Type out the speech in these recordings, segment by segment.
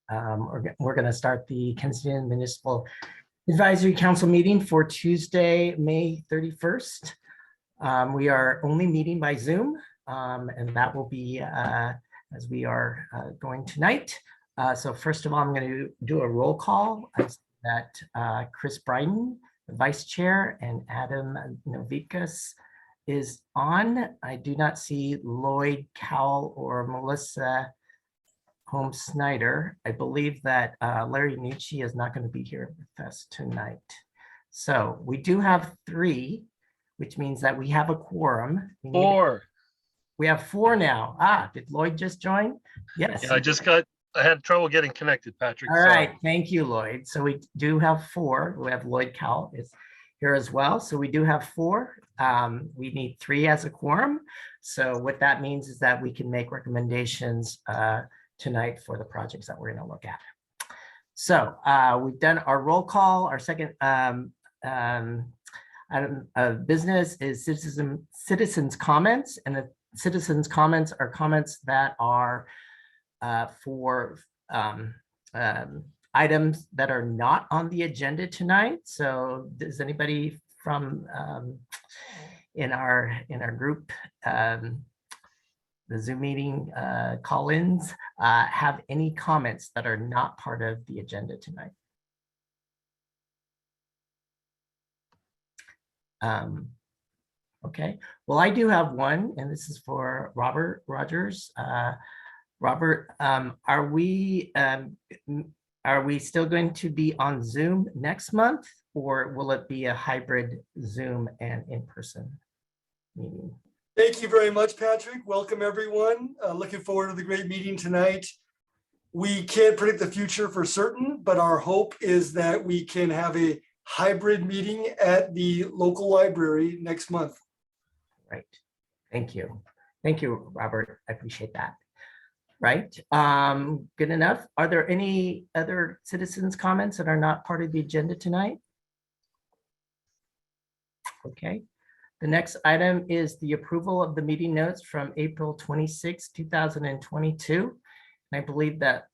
We're going to start the Kensington Municipal Advisory Council meeting for Tuesday, May 31st. We are only meeting by Zoom, and that will be as we are going tonight. So first of all, I'm going to do a roll call that Chris Bryden, the Vice Chair, and Adam Novikas is on. I do not see Lloyd Cowell or Melissa Holmes Snyder. I believe that Larry Nucci is not going to be here with us tonight. So we do have 3, which means that we have a quorum. We have 4 now. Did Lloyd just join? Yes. Yeah, I had trouble getting connected, Patrick. All right, thank you, Lloyd. So we do have 4. We have Lloyd Cowell is here as well. So we do have 4. We need 3 as a quorum. So what that means is that we can make recommendations tonight for the projects that we're going to look at. So we've done our roll call. Our second item of business is citizens comments, and the citizens comments are comments that are for items that are not on the agenda tonight. So does anybody from in our group, the Zoom meeting call-ins, have any comments that are not part of the agenda tonight? Okay, well, I do have one, and this is for Robert Rogers. Robert, are we still going to be on Zoom next month, or will it be a hybrid Zoom and in-person meeting? Thank you very much, Patrick. Welcome, everyone. Looking forward to the great meeting tonight. We can't predict the future for certain, but our hope is that we can have a hybrid meeting at the local library next month. Right. Thank you. Thank you, Robert. I appreciate that. Right. Good enough. Are there any other citizens' comments that are not part of the agenda tonight? Okay. The next item is the approval of the meeting notes from April 26, 2022. And I believe that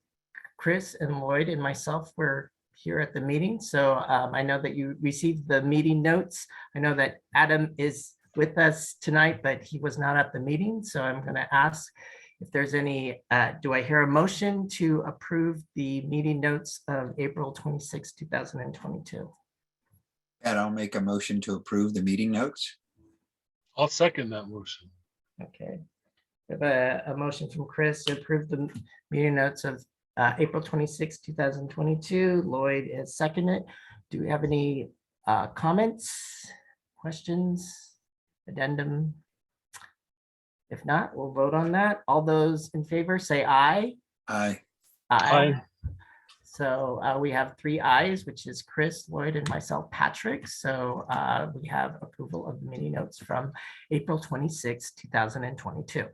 Chris and Lloyd and myself were here at the meeting. So I know that you received the meeting notes. I know that Adam is with us tonight, but he was not at the meeting. So I'm going to ask if there's any, do I hear a motion to approve the meeting notes of April 26, 2022? And I'll make a motion to approve the meeting notes. I'll second that motion. Okay. We have a motion from Chris to approve the meeting notes of April 26, 2022. Lloyd is seconded. Do we have any comments, questions, addendum? If not, we'll vote on that. All those in favor say aye. Aye. Aye. So we have 3 ayes, which is Chris, Lloyd, and myself, Patrick. So we have approval of the meeting notes from April 26, 2022.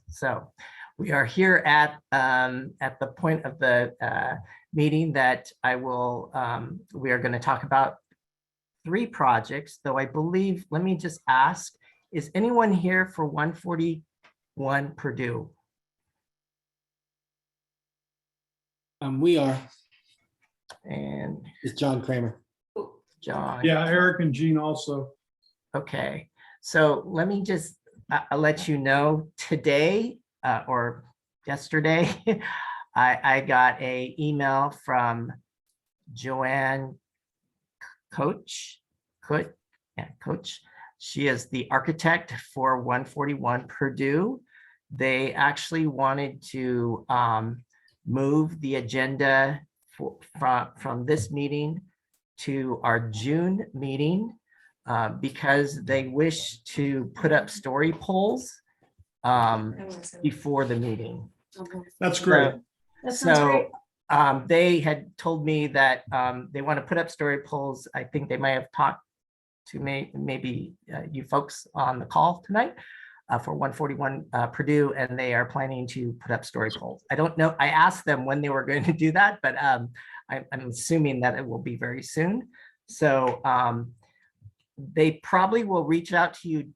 So we are here at the point of the meeting that we are going to talk about 3 projects, though I believe, let me just ask, is anyone here for 141 Purdue? We are. And it's John Kramer. John. Yeah, Eric and Jean also. Okay, so let me just let you know today or yesterday, I got an email from Joanne Coach. She is the architect for 141 Purdue. They actually wanted to move the agenda from this meeting to our June meeting because they wish to put up story polls before the meeting. That's great. So they had told me that they want to put up story polls. I think they might have talked to maybe you folks on the call tonight for 141 Purdue, and they are planning to put up story polls. I don't know. I asked them when they were going to do that, but I'm assuming that it will be very soon. So they probably will reach out to you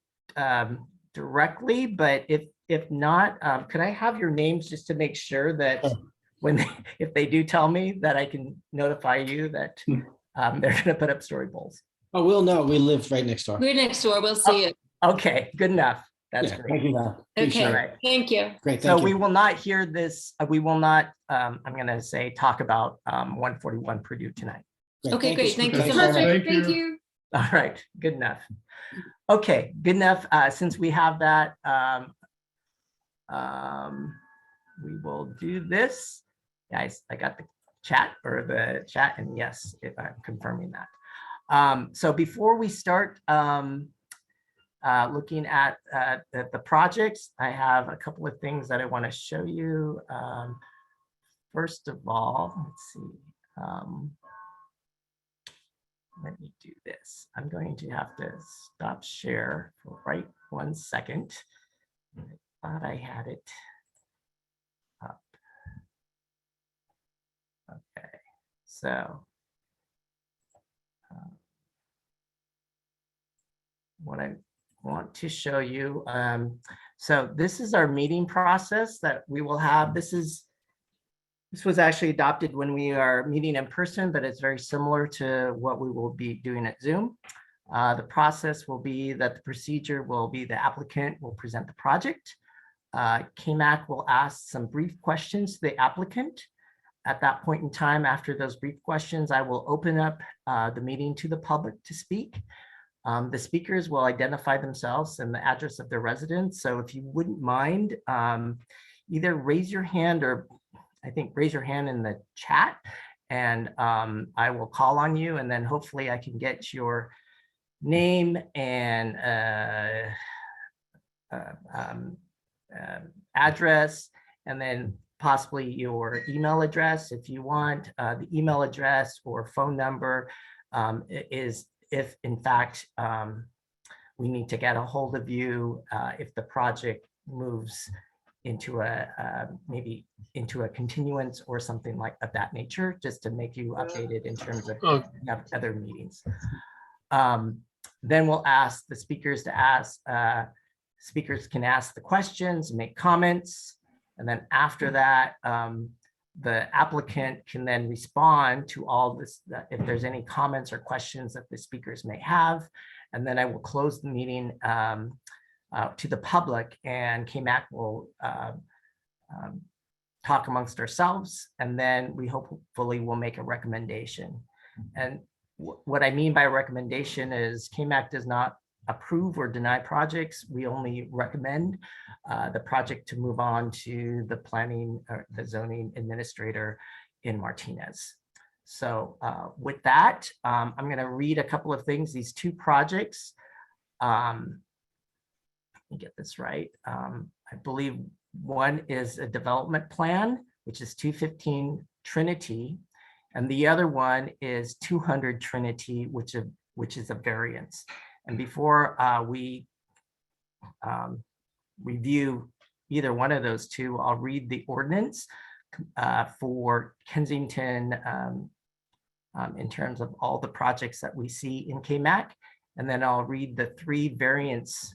directly, but if not, could I have your names just to make sure that if they do tell me that I can notify you that they're gonna put up story poles. Oh, we'll know. We live right next door. We're next door. We'll see you. Okay, good enough. That's Yeah, great. thank you, Val. Appreciate Okay, it. Right. thank you. Great, So thank we you. will not hear this, we will not, I'm gonna say, talk about 141 Purdue tonight. Okay, great. Thank you so Okay. much. Thank Thank you. you. All right, good enough. Okay, good enough. Since we have that, we will do this. Guys, I got the chat and yes, if I'm confirming that. So before we start looking at the projects, I have a couple of things that I want to show you. First of all, let's see. Let me do this. I'm going to have to stop share for right 1 second. I thought I had it up. Okay, so what I want to show you, so this is our meeting process that we will have. This was actually adopted when we are meeting in person, but it's very similar to what we will be doing at Zoom. The process will be that the procedure will be the applicant will present the project. KMAC will ask some brief questions to the applicant. At that point in time, after those brief questions, I will open up the meeting to the public to speak. The speakers will identify themselves and the address of their residence. So if you wouldn't mind, either raise your hand or I think raise your hand in the chat and I will call on you and then hopefully I can get your name and address and then possibly your email address if you want. The email address or phone number is if in fact we need to get a hold of you if the project moves into maybe into a continuance or something like of that nature, just to make you updated in terms of other meetings. Then we'll ask the speakers to ask, speakers can ask the questions, make comments, and then after that, the applicant can then respond to all this, if there's any comments or questions that the speakers may have, and then I will close the meeting to the public and KMAC will talk amongst ourselves, and then we hopefully will make a recommendation. And what I mean by recommendation is KMAC does not approve or deny projects. We only recommend the project to move on to the planning or the zoning administrator in Martinez. So with that, I'm going to read a couple of things. These two projects, let me get this right. I believe one is a development plan, which is 215 Trinity, and the other one is 200 Trinity, which is a variance. And before we review either one of those two, I'll read the ordinance for Kensington in terms of all the projects that we see in KMAC. And then I'll read the three variance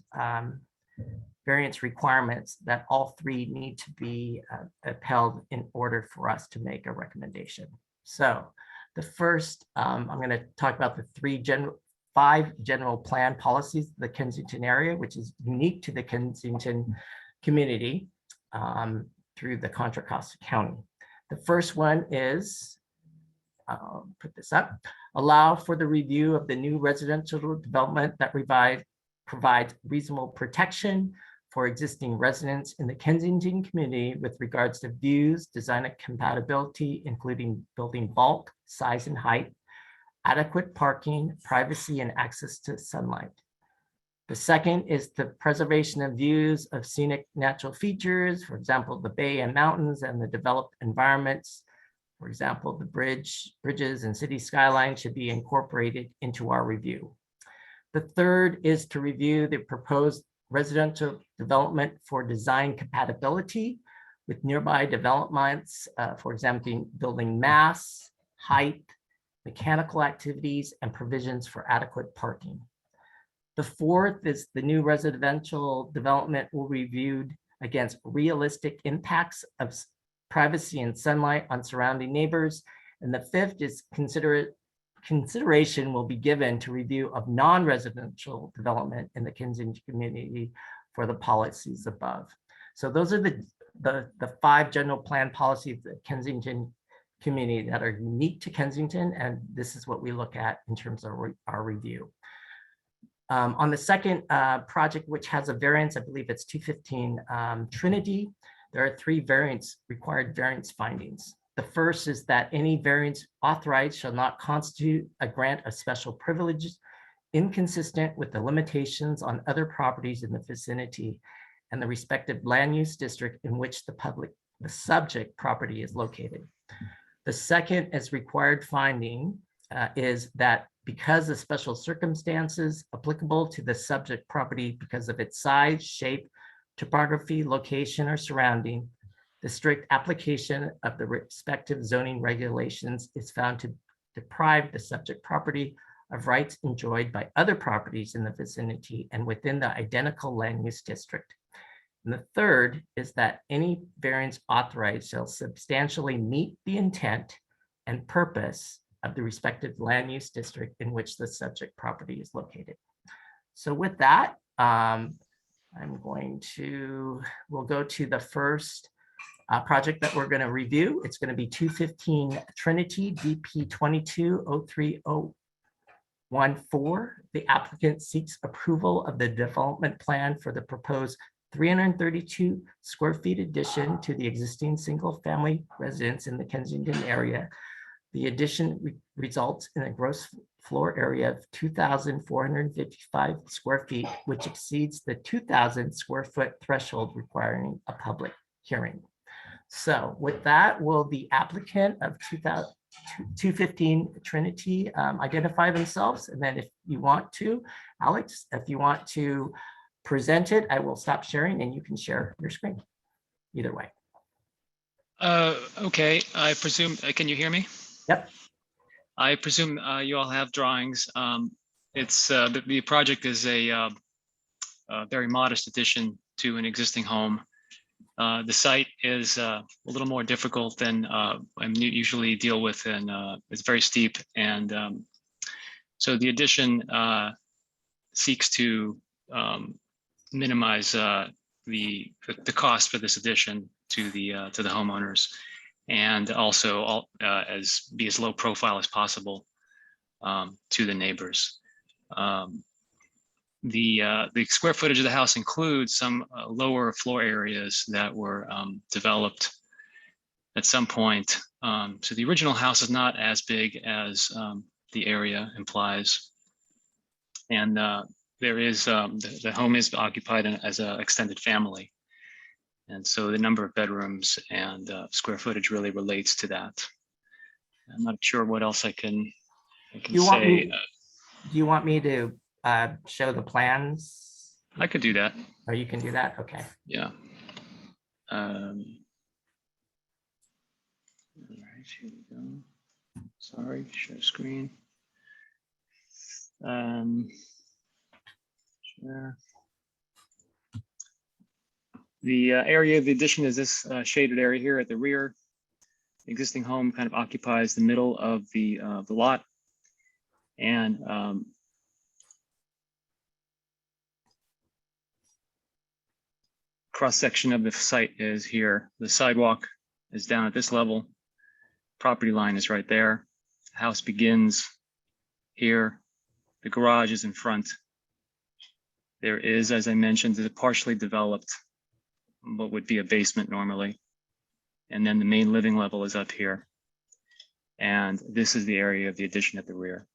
requirements that all three need to be upheld in order for us to make a recommendation. So the first, I'm going to talk about the five general plan policies, the Kensington area, which is unique to the Kensington community through the Contra Costa County. The first one is, I'll put this up, allow for the review of the new residential development that provides reasonable protection for existing residents in the Kensington community with regards to views, design and compatibility, including building bulk, size and height, adequate parking, privacy, and access to sunlight. The second is the preservation of views of scenic natural features, for example, the bay and mountains and the developed environments. For example, the bridges and city skyline should be incorporated into our review. The third is to review the proposed residential development for design compatibility with nearby developments, for example, building mass, height, mechanical activities, and provisions for adequate parking. The fourth is the new residential development will be reviewed against realistic impacts of privacy and sunlight on surrounding neighbors. And the fifth is consideration will be given to review of non-residential development in the Kensington community for the policies above. So those are the 5 general plan policies that Kensington community that are unique to Kensington, and this is what we look at in terms of our review. On the second project, which has a variance, I believe it's 215 Trinity, there are 3 required variance findings. The first is that any variance authorized shall not constitute a grant of special privileges inconsistent with the limitations on other properties in the vicinity and the respective land use district in which the subject property is located. The second is required finding is that because of special circumstances applicable to the subject property because of its size, shape, topography, location, or surrounding, the strict application of the respective zoning regulations is found to deprive the subject property of rights enjoyed by other properties in the vicinity and within the identical land use district. And the third is that any variance authorized shall substantially meet the intent and purpose of the respective land use district in which the subject property is located. So with that, we'll go to the first project that we're going to review. It's going to be 215 Trinity, DP 22-03014. The applicant seeks approval of the development plan for the proposed 332 square feet addition to the existing single-family residence in the Kensington area. The addition results in a gross floor area of 2,455 square feet, which exceeds the 2,000 square foot threshold requiring a public hearing. So with that, will the applicant of 215 Trinity identify themselves? And then if you want to, Alex, if you want to present it, I will stop sharing and you can share your screen. Either way. Okay, I presume, can you hear me? Yep. I presume you all have drawings. The project is a very modest addition to an existing home. The site is a little more difficult than I usually deal with, and it's very steep. And so the addition seeks to minimize the cost for this addition to the homeowners, and also be as low profile as possible to the neighbors. The square footage of the house includes some lower floor areas that were developed at some point. So the original house is not as big as the area implies. And there is, the home is occupied as an extended family. And so the number of bedrooms and square footage really relates to that. I'm not sure what else I can say. Do you want me to show the plans? I could do that. Or you can do that? Okay. Yeah. All right, here we go. Sorry, share screen. Share. The area of the addition is this shaded area here at the rear. The existing home kind of occupies the middle of the lot, and cross section of the site is here. The sidewalk is down at this level. Property line is right there. The house begins here. The garage is in front. There is, as I mentioned, a partially developed what would be a basement normally. And then the main living level is up here. And this is the area of the addition at the rear.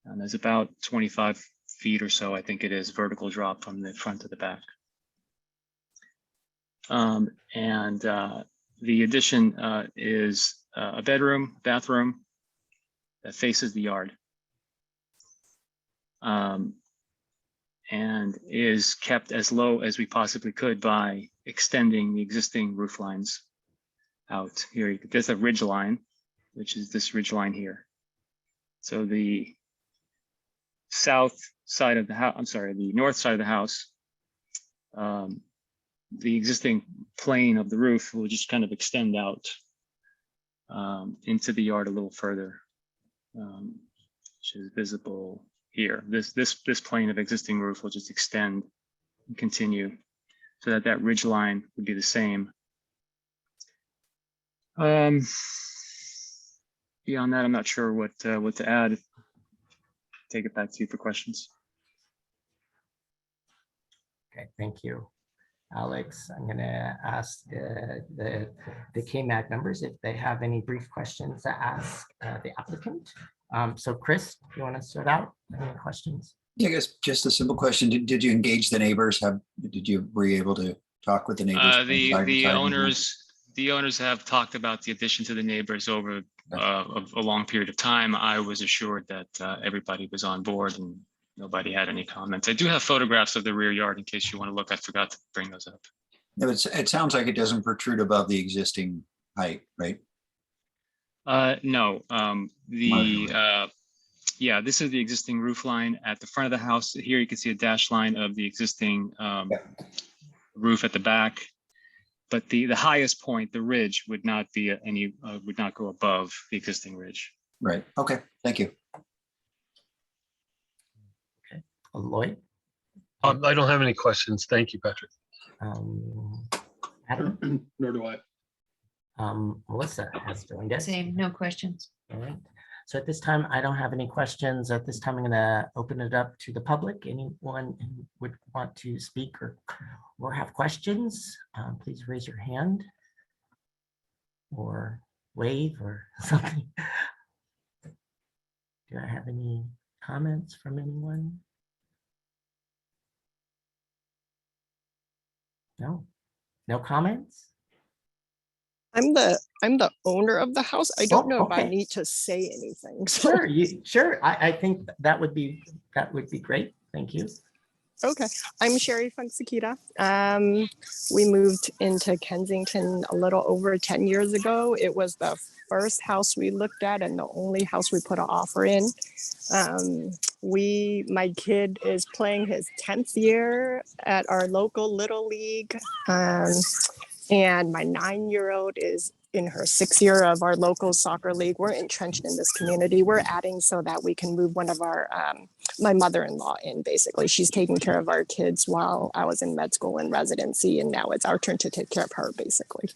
And there's about 25 feet or so, I think it is, vertical drop from the front to the back. The addition is a bedroom, bathroom that faces the yard. And is kept as low as we possibly could by extending the existing roof lines out here. There's a ridge line, which is this ridge line here. So the south side of the house, I'm sorry, the north side of the house the existing plane of the roof will just kind of extend out into the yard a little further, which is visible here. This plane of existing roof will just extend and continue so that that ridge line would be the same. Beyond that, I'm not sure what to add. Take it back to you for questions. Okay, thank you, Alex. I'm going to ask the KMAG members if they have any brief questions to ask the applicant. So Chris, you want to start out? Any questions? Yeah, I guess just a simple question. Did you engage the neighbors? Were you able to talk with the neighbors? The owners have talked about the addition to the neighbors over a long period of time. I was assured that everybody was on board and nobody had any comments. I do have photographs of the rear yard in case you want to look. I forgot to bring those up. No, it sounds like it doesn't protrude above the existing height, right? No, yeah, this is the existing roof line at the front of the house. Here you can see a dash line of the existing roof at the back. But the highest point, the ridge, would not be would not go above the existing ridge. Right. Okay. Thank you. Okay, Lloyd? I don't have any questions. Thank you, Patrick. Adam? Nor do I. Melissa has joined us. Same, no questions. All right. So at this time, I don't have any questions. At this time, I'm going to open it up to the public. Anyone who would want to speak or have questions, please raise your hand or wave or something. Do I have any comments from anyone? No? No comments? I'm the owner of the house. I don't know if I okay. need to say anything. So, Sure. I think that would be great. Thank you. okay. I'm Sherry Funksakita. We moved into Kensington a little over 10 years ago. It was the first house we looked at and the only house we put an offer in. My kid is playing his 10th year at our local Little League. And my 9-year-old is in her 6th year of our local soccer league. We're entrenched in this community. We're adding so that we can move one of our, my mother-in-law in, basically. She's taking care of our kids while I was in med school and residency, and now it's our turn to take care of her, basically.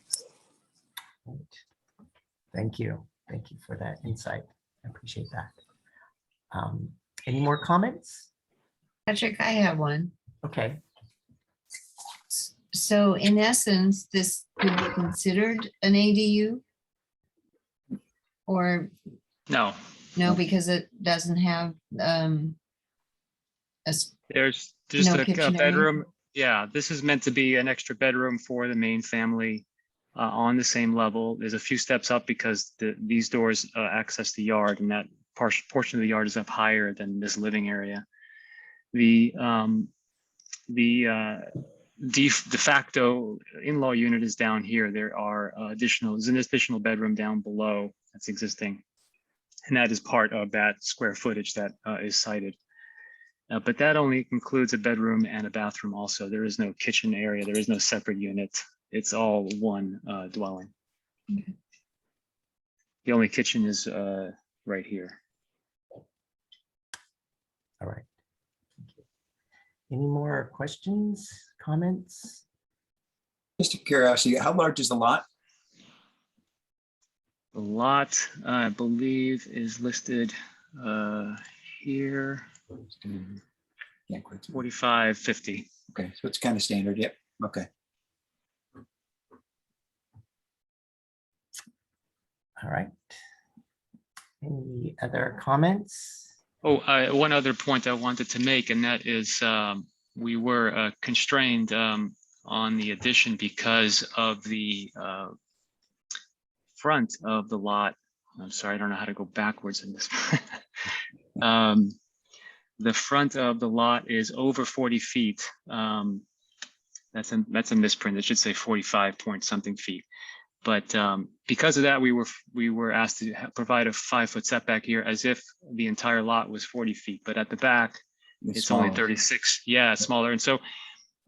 Right. Thank you. Thank you for that insight. I appreciate that. Any more comments? Patrick, I have one. Okay. So in essence, this could be considered an ADU? Or No, no, because it doesn't have there's just No a kitchen area? bedroom. Yeah, this is meant to be an extra bedroom for the main family on the same level. There's a few steps up because these doors access the yard, and that portion of the yard is up higher than this living area. The de facto in-law unit is down here. There's an additional bedroom down below that's existing, and that is part of that square footage that is cited. But that only includes a bedroom and a bathroom also. There is no kitchen area. There is no separate unit. It's all one dwelling. Okay. The only kitchen is right here. All right. Thank you. Any more questions, comments? Just a curiosity, how large is the lot? The lot, I believe, is listed here, Can't quite see. 4550. Okay, so it's kind of standard. Yep. Okay. All right. Any other comments? Oh, one other point I wanted to make, and that is we were constrained on the addition because of the front of the lot. I'm sorry, I don't know how to go backwards in this. The front of the lot is over 40 feet. That's a misprint. It should say 45 point something feet. But because of that, we were asked to provide a 5-foot setback here, as if the entire lot was 40 feet. But at the back, it's only 36. Yeah, it's smaller. And so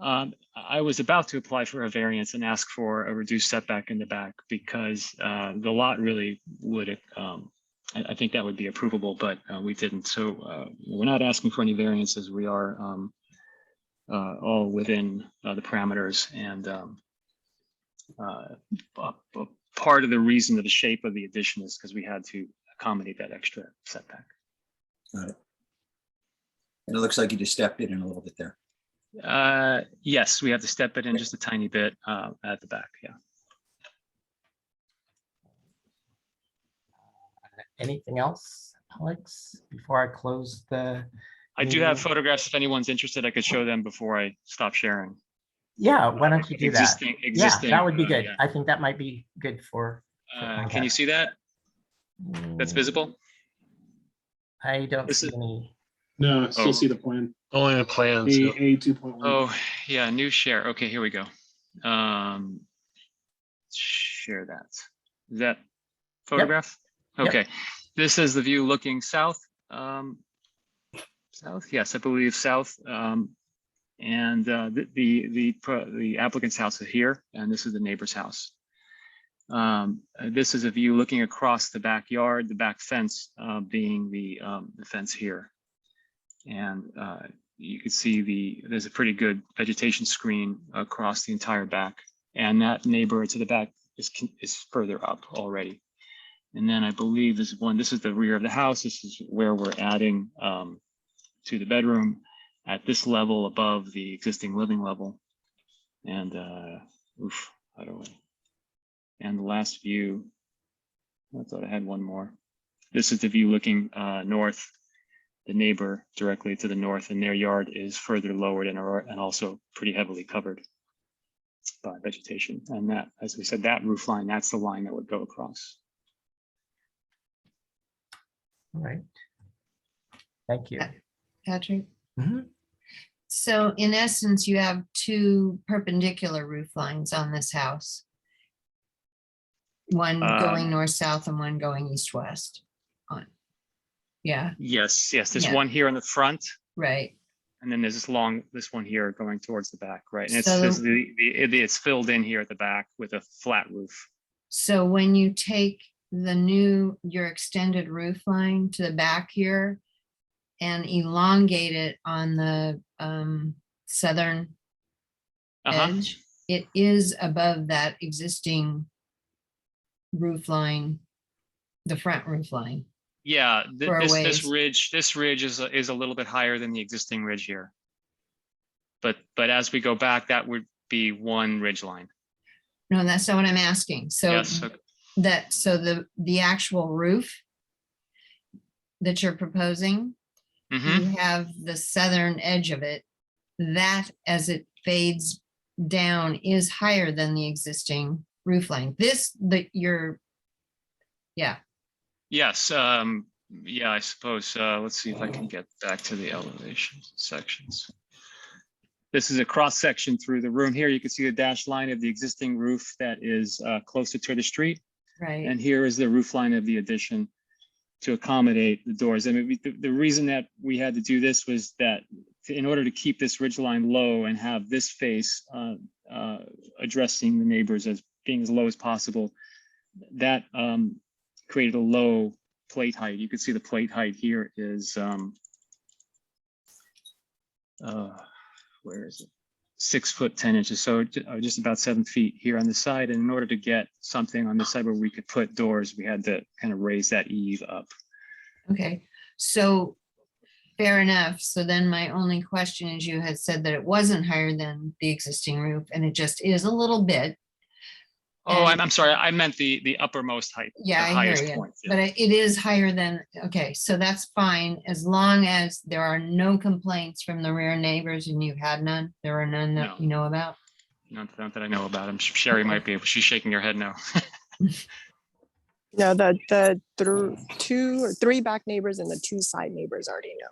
I was about to apply for a variance and ask for a reduced setback in the back because the lot really would, I think that would be approvable, but we didn't. So we're not asking for any variances. We are all within the parameters, and part of the reason of the shape of the addition is because we had to accommodate that extra setback. Got it. And it looks like you just stepped it in a little bit there. Yes, we have to step it in just a tiny bit at the back. Yeah. Anything else, Alex, before I close the? I do have meeting? photographs. If anyone's interested, I could show them before I stop sharing. Yeah, why don't you do that? Existing. Yeah, that would be good. Yeah. I think that might be good for. Can you see that? That's visible? I don't This see is- any. No, I still Oh. see the plan. Only the plans. yeah. A 2.1. Oh, yeah, new share. Okay, here we go. Share that. Is that photograph? Yep. Okay, this is the view looking south. South, yes, I believe south. And the applicant's house is here, and this is the neighbor's house. This is a view looking across the backyard, the back fence being the fence here. And you can see there's a pretty good vegetation screen across the entire back, and that neighbor to the back is further up already. And then I believe this is the rear of the house. This is where we're adding to the bedroom at this level above the existing living level. And how do I? And the last view, I thought I had one more. This is the view looking north, the neighbor directly to the north, and their yard is further lowered and also pretty heavily covered by vegetation. And that, as we said, that roof line, that's the line that would go across. All right. Thank you. Patrick? Mhm. So in essence, you have two perpendicular roof lines on this house. One going north-south and one going east-west. Yeah, Yes, there's Yeah. one here in the front, right. and then there's this one here going towards the back, right? And So- it's filled in here at the back with a flat roof. So when you take your extended roof line to the back here and elongate it on the southern edge, it is above that existing roof line, the front roof line. Yeah, For a this ways. ridge is a little bit higher than the existing ridge here. But as we go back, that would be one ridge line. No, that's not what I'm asking. So Yes, okay. the actual roof that you're proposing, Mhm. you have the southern edge of it, that as it fades down is higher than the existing roof line. Yes, yeah, I suppose. Let's see if I can get back to the elevation sections. This is a cross section through the room. Here you can see the dashed line of the existing roof that is closer to the street. right? And here is the roof line of the addition to accommodate the doors. I mean, the reason that we had to do this was that in order to keep this ridge line low and have this face addressing the neighbors as being as low as possible, that created a low plate height. You can see the plate height here is, where is it? 6 foot 10 inches. So just about 7 feet here on the side. And in order to get something on the side where we could put doors, we had to kind of raise that eave up. Okay, so fair enough. So then my only question is, you had said that it wasn't higher than the existing roof, and it just is a little bit. Oh, And- I'm sorry. I meant the uppermost height. Yeah, the I hear highest you, point. but it is higher than, okay, so that's fine, as long as there are no complaints from the rear neighbors, and you've had none, there are none No. that you know about? Not that I know about. I'm sure Sherry might be able. She's shaking her head no. No, the 2 or 3 back neighbors and the 2 side neighbors already know.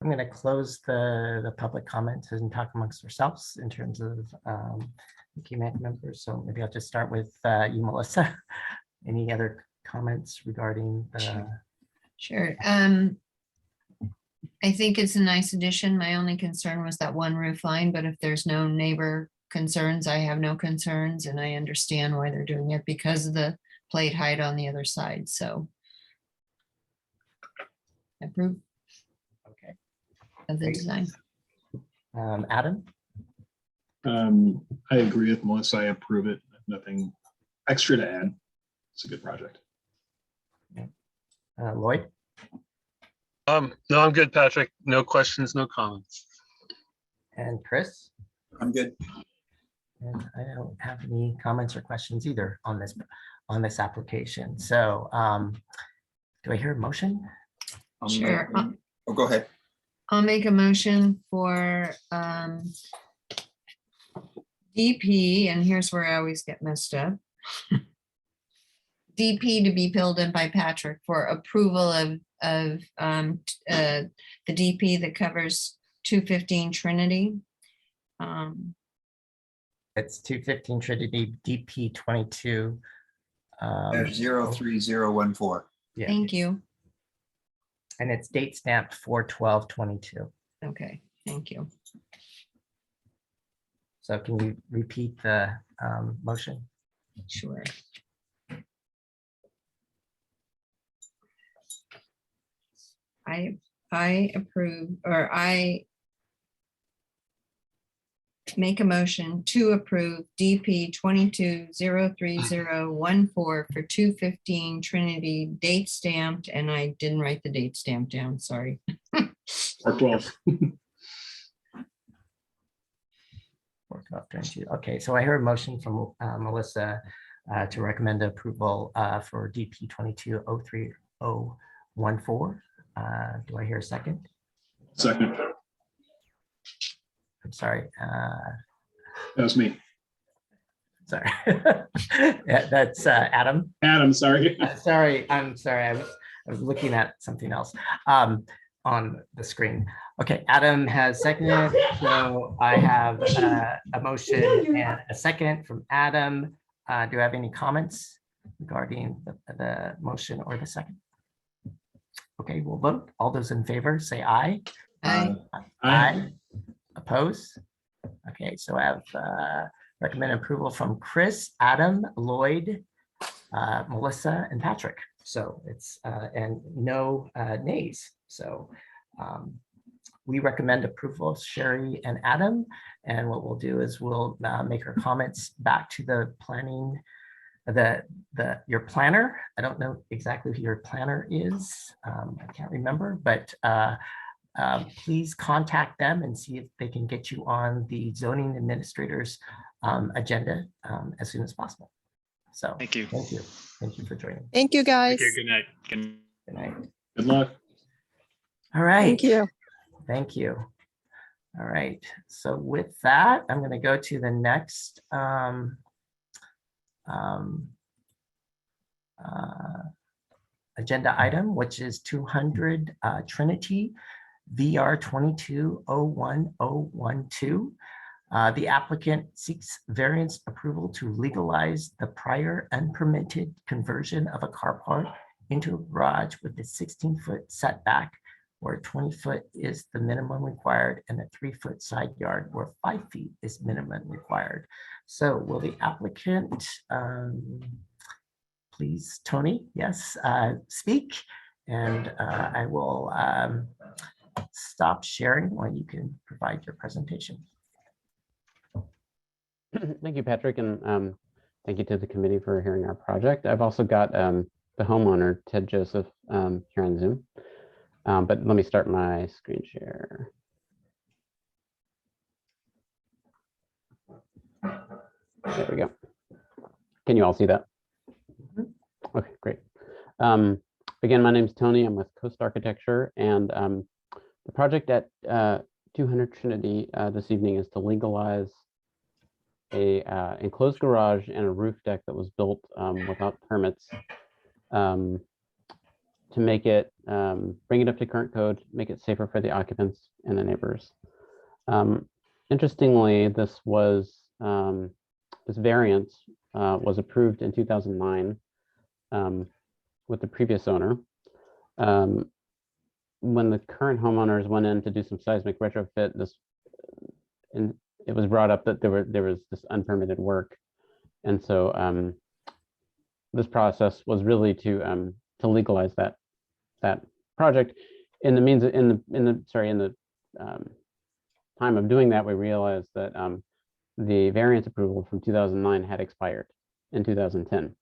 I'm going to close the public comment and talk amongst ourselves in terms of the committee members. So maybe I'll just start with you, Melissa. Any other comments regarding the Sure. I think it's a nice addition. My only concern was that one roof line, but if there's no neighbor concerns, I have no concerns, and I understand why they're doing it because of the plate height on the other side, so. Approve Okay. of the Great. design. Adam, I agree with Melissa. I approve it. Nothing extra to add. It's a good project. Lloyd, No, I'm good, Patrick. No questions, no comments. and Chris. I'm good. And I don't have any comments or questions either on this application. So do I hear a motion? Sure. Oh, go ahead. I'll make a motion for DP, and here's where I always get messed up. DP to be filled in by Patrick for approval of the DP that covers 215 Trinity. It's 215 Trinity DP 22. 03014. Yeah, Thank you. and it's date stamped 4/12/22. Okay, thank you. So can you repeat the motion? Sure. I approve, or I make a motion to approve DP 22-03014 for 215 Trinity, date stamped, and I didn't write the date stamp down, sorry. Or 12. 4/12/22. Okay, so I hear a motion from Melissa to recommend approval for DP 22-03014. Do I hear a second? Second. I'm sorry. That was me. Sorry. Yeah, that's Adam. Adam, sorry. Sorry, I'm sorry. I was looking at something else on the screen. Okay, Adam has seconded. So I have a motion and a second from Adam. Do I have any comments regarding the motion or the second? Okay, we'll vote. All those in favor, say aye. Aye. Aye. Opposed? Okay, so I have recommend approval from Chris, Adam, Lloyd, Melissa, and Patrick. So it's and no nays. So we recommend approval of Sherry and Adam. And what we'll do is we'll make our comments back to the planning, your planner. I don't know exactly who your planner is. I can't remember, but please contact them and see if they can get you on the zoning administrator's agenda as soon as possible. So Thank you. thank you. Thank you for joining. Thank you, guys. Good night. Good night. Good luck. All right. Thank you. Thank you. All right. So with that, I'm going to go to the next agenda item, which is 200 Trinity VR 22-01012. The applicant seeks variance approval to legalize the prior unpermitted conversion of a car park into a garage with a 16-foot setback where 20 foot is the minimum required and a 3-foot side yard where 5 feet is minimum required. So will the applicant, please, Tony, yes, speak, and I will stop sharing while you can provide your presentation. Thank you, Patrick, and thank you to the committee for hearing our project. I've also got the homeowner, Ted Joseph, here on Zoom. But let me start my screen share. There we go. Can you all see that? Okay, great. Again, my name is Tony. I'm with Coast Architecture, and the project at 200 Trinity this evening is to legalize a enclosed garage and a roof deck that was built without permits to make it, bring it up to current code, make it safer for the occupants and the neighbors. Interestingly, this variance was approved in 2009 with the previous owner. when the current homeowners went in to do some seismic retrofit, and it was brought up that there was this unpermitted work. And so this process was really to legalize that project. In the time of doing that, we realized that the variance approval from 2009 had expired in 2010.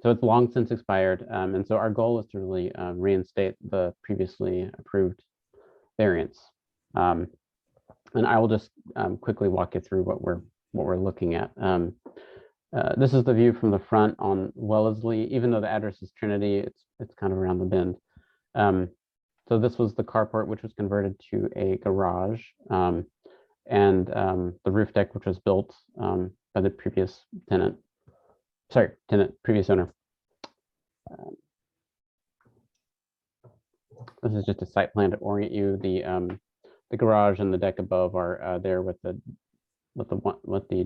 So it's long since expired. And so our goal is to really reinstate the previously approved variance. And I will just quickly walk you through what we're looking at. This is the view from the front on Wellesley. Even though the address is Trinity, it's kind of around the bend. So this was the carport, which was converted to a garage, and the roof deck, which was built by the previous previous owner. This is just a site plan to orient you. The garage and the deck above are there with the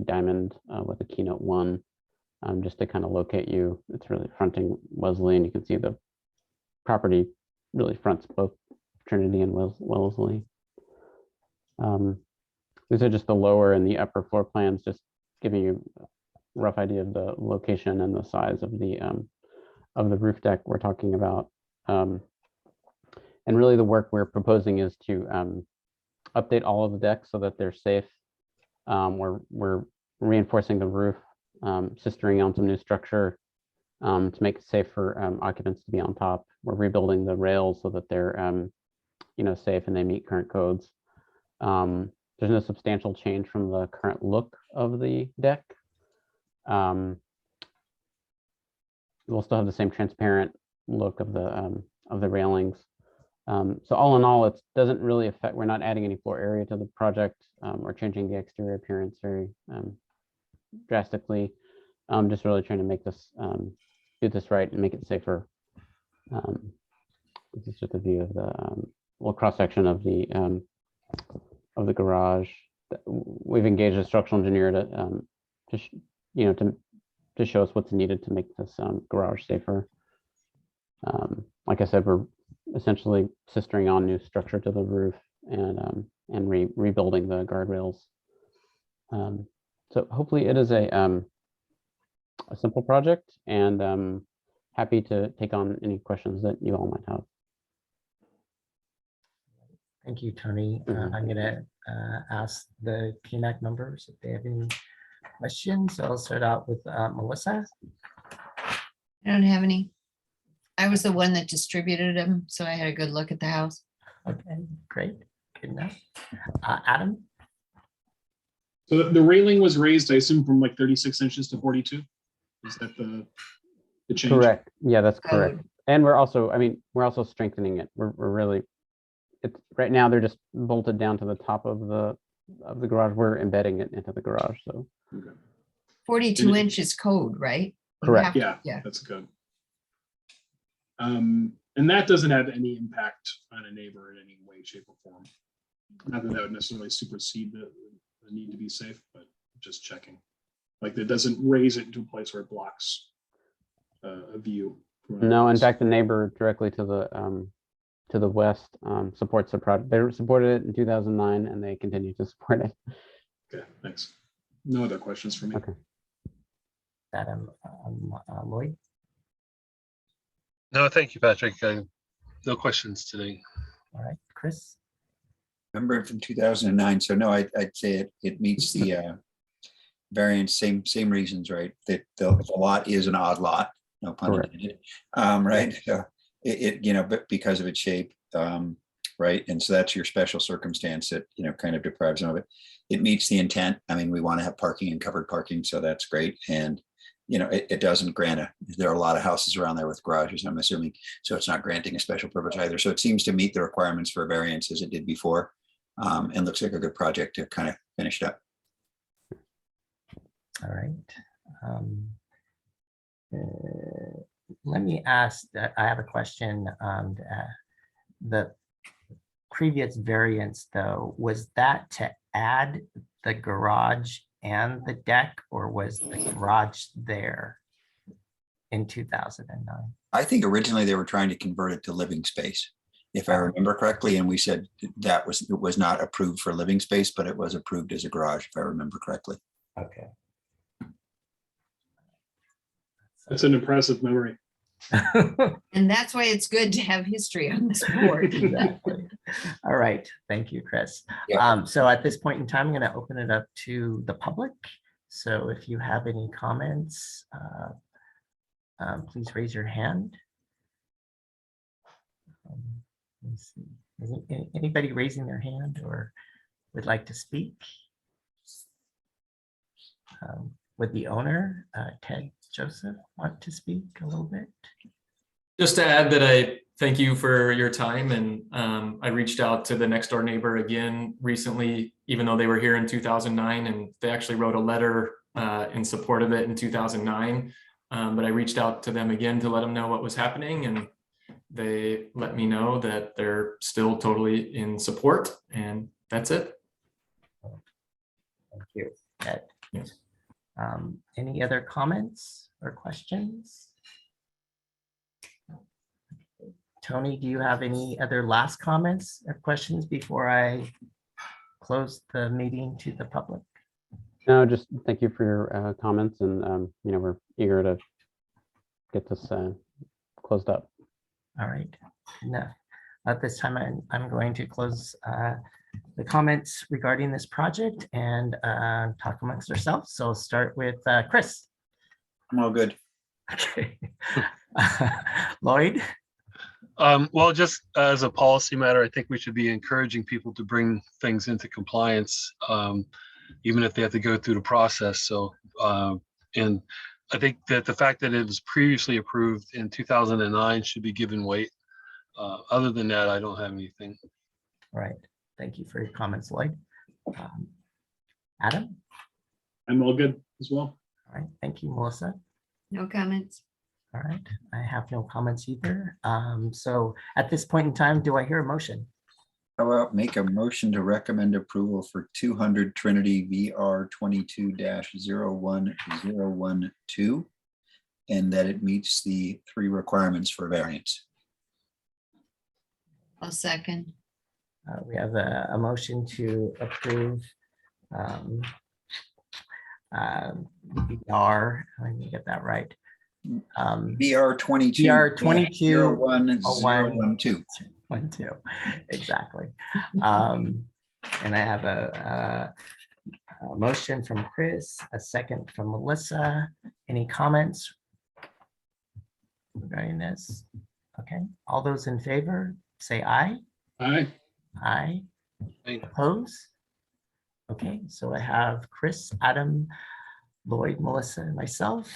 diamond with the keynote 1, just to kind of locate you. It's really fronting Wellesley, and you can see the property really fronts both Trinity and Wellesley. These are just the lower and the upper floor plans, just giving you a rough idea of the location and the size of the roof deck we're talking about. And really the work we're proposing is to update all of the decks so that they're safe. We're reinforcing the roof, sistering on some new structure to make it safe for occupants to be on top. We're rebuilding the rails so that they're safe and they meet current codes. There's no substantial change from the current look of the deck. We'll still have the same transparent look of the railings. So all in all, it doesn't really affect, we're not adding any floor area to the project or changing the exterior appearance very drastically. Just really trying to make this, do this right and make it safer. This is just a view of the little cross section of the garage. We've engaged a structural engineer to show us what's needed to make this garage safer. Like I said, we're essentially sistering on new structure to the roof and rebuilding the guardrails. So hopefully it is a simple project, and happy to take on any questions that you all might have. Thank you, Tony. I'm going to ask the PMAC members if they have any questions. I'll start out with Melissa. I don't have any. I was the one that distributed them, so I had a good look at the house. Okay, great. Good enough. Adam? So the railing was raised, I assume, from like 36 inches to 42. Is that the change? Correct. Yeah, that's correct. And we're also strengthening it. We're really, it's right now they're just bolted down to the top of the garage. We're embedding it into the garage. So Okay. 42 inches code, right? You Correct. have to- Yeah, Yeah. that's good. And that doesn't have any impact on a neighbor in any way, shape, or form. Not that that would necessarily supersede the need to be safe, but just checking. Like that doesn't raise it into a place where it blocks a view. no, in fact, the neighbor directly to the west supports the project. They supported it in 2009, and they continue to support it. Okay, thanks. No other questions for me. Okay. Adam, Lloyd? No, thank you, Patrick. No questions today. All right, Chris? Remember it from 2009. So no, I'd say it meets the variance, same reasons, right? That the lot is an odd lot, no pun Correct. intended. Right. So but because of its shape, right? And so that's your special circumstance that, kind of deprives them of it. It meets the intent. I mean, we want to have parking and covered parking, so that's great. And it doesn't grant there are a lot of houses around there with garages, I'm assuming, so it's not granting a special purpose either. So it seems to meet the requirements for a variance as it did before, and looks like a good project to kind of finish it up. All right. Let me ask, I have a question. The previous variance, though, was that to add the garage and the deck, or was the garage there? in 2009. I think originally they were trying to convert it to living space, if I remember correctly. And we said that it was not approved for living space, but it was approved as a garage, if I remember correctly. Okay. That's an impressive memory. And that's why it's good to have history on this board. Exactly. All right. Thank you, Chris. Yeah. So at this point in time, I'm going to open it up to the public. So if you have any comments, please raise your hand. Let me see. Is anybody raising their hand or would like to speak? Would the owner, Ted Joseph, want to speak a little bit? Just to add that I thank you for your time, and I reached out to the next door neighbor again recently, even though they were here in 2009, and they actually wrote a letter in support of it in 2009. But I reached out to them again to let them know what was happening, and they let me know that they're still totally in support, and that's it. Thank you, Ted. Yes. Any other comments or questions? Tony, do you have any other last comments or questions before I close the meeting to the public? No, just thank you for your comments, and we're eager to get this closed up. All right. No, at this time, I'm going to close the comments regarding this project and talk amongst ourselves. So I'll start with Chris. I'm all good. Okay. Lloyd? Well, just as a policy matter, I think we should be encouraging people to bring things into compliance, even if they have to go through the process. So, and I think that the fact that it was previously approved in 2009 should be given weight. Other than that, I don't have anything. All right. Thank you for your comments, Lloyd. Adam? I'm all good as well. All right. Thank you, Melissa. No comments. All right. I have no comments either. So at this point in time, do I hear a motion? How about make a motion to recommend approval for 200 Trinity VR 22-01012, and that it meets the 3 requirements for variance. I'll second. We have a motion to approve VR, let me get that right. VR 22 VR 22 01012. 12, exactly. And I have a motion from Chris, a second from Melissa. Any comments regarding this? Okay, all those in favor, say aye. Aye. Aye. Aye. Oppose? Okay, so I have Chris, Adam, Lloyd, Melissa, and myself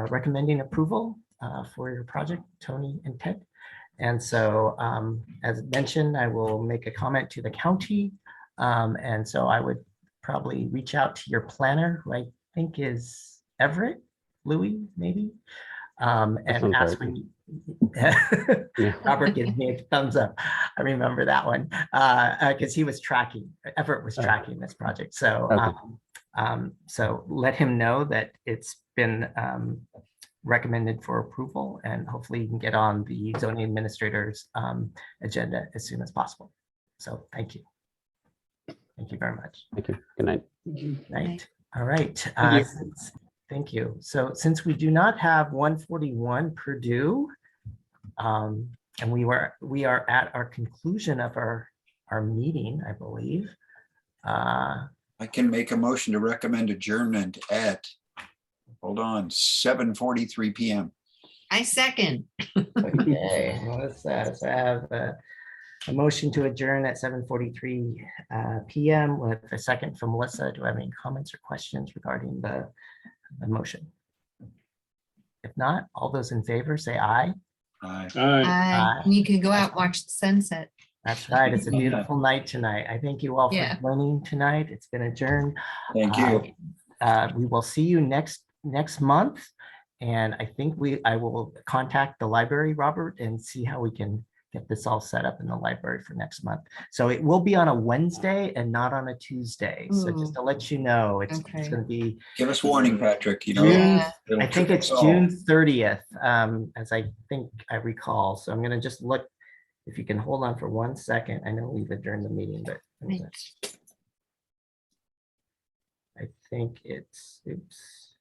recommending approval for your project, Tony and Ted. And so as mentioned, I will make a comment to the county. And so I would probably reach out to your planner, who I think is Everett, Louis, maybe. And sounds ask right. when Yeah. Robert gives me a thumbs up. I remember that one because he was tracking, Everett was tracking this project. So, Okay. so let him know that it's been recommended for approval, and hopefully you can get on the zoning administrator's agenda as soon as possible. So thank you. Thank you very much. Thank you. Good night. Right. All right. Thank Thank you. So since we do not have 141 Purdue, and we are at our conclusion of our meeting, I believe. I can make a motion to recommend adjournment at, hold on, 7:43 p.m. I second. Okay, Melissa, so I have a motion to adjourn at 7:43 p.m. with a second from Melissa. Do I have any comments or questions regarding the motion? If not, all those in favor say aye. Aye. Aye. Aye. And you can go out and watch the sunset. That's right. It's a beautiful night tonight. I thank you all for Yeah. joining tonight. It's been adjourned. Thank you. We will see you next month. And I think I will contact the library, Robert, and see how we can get this all set up in the library for next month. So it will be on a Wednesday and not on a Tuesday. So just to let you know, it's Okay. going to be Give us warning, Patrick, you know. June, Yeah. it'll I think trip it's us all. June 30th, as I think I recall. So I'm gonna just look, if you can hold on for 1 second. I know we've adjourned the meeting, but I'm gonna- I think it's, oops.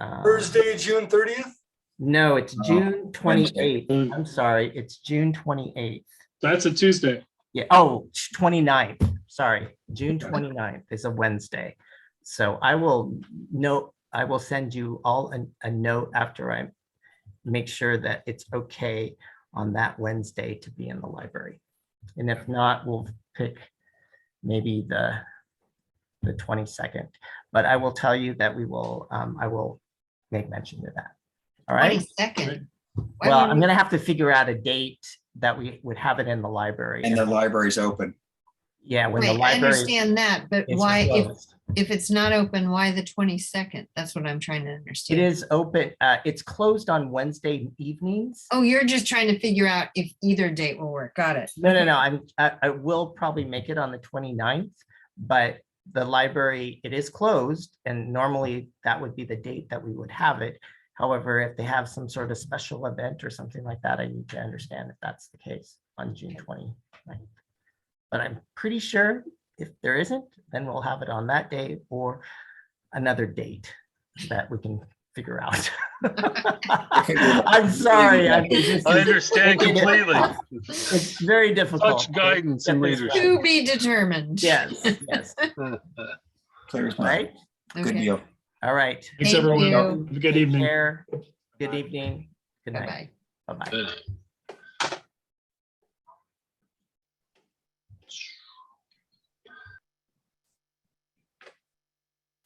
Thursday, June 30th. No, it's Oh, June 28th. Wednesday. I'm sorry, it's June 28th. That's a Tuesday. Yeah, oh, 29th. Sorry, June 29th is a Wednesday. So I will send you all a note after I make sure that it's okay on that Wednesday to be in the library. And if not, we'll pick maybe the 22nd. But I will tell you that I will make mention of that. All right. 22nd. Well, I'm gonna have to figure out a date that we would have it in the library. And the library's open. Yeah, when the Wait, I library understand that, but is why, closed. if it's not open, why the 22nd? That's what I'm trying to It understand. is open. It's closed on Wednesday evenings. Oh, you're just trying to figure out if either date will work. Got it. No. I will probably make it on the 29th, but the library, it is closed, and normally that would be the date that we would have it. However, if they have some sort of special event or something like that, I need to understand if that's the case on June 29th. But I'm pretty sure if there isn't, then we'll have it on that day or another date that we can figure out. I'm sorry. I understand completely. It's very difficult. Such guidance and Get this leadership. To be determined. Yes, yes. Clear as All mud. right. Good Okay. deal. All right. Thanks, Thank everyone. you. Have a good Take evening. care. Good evening. Good night. Bye-bye. Bye-bye.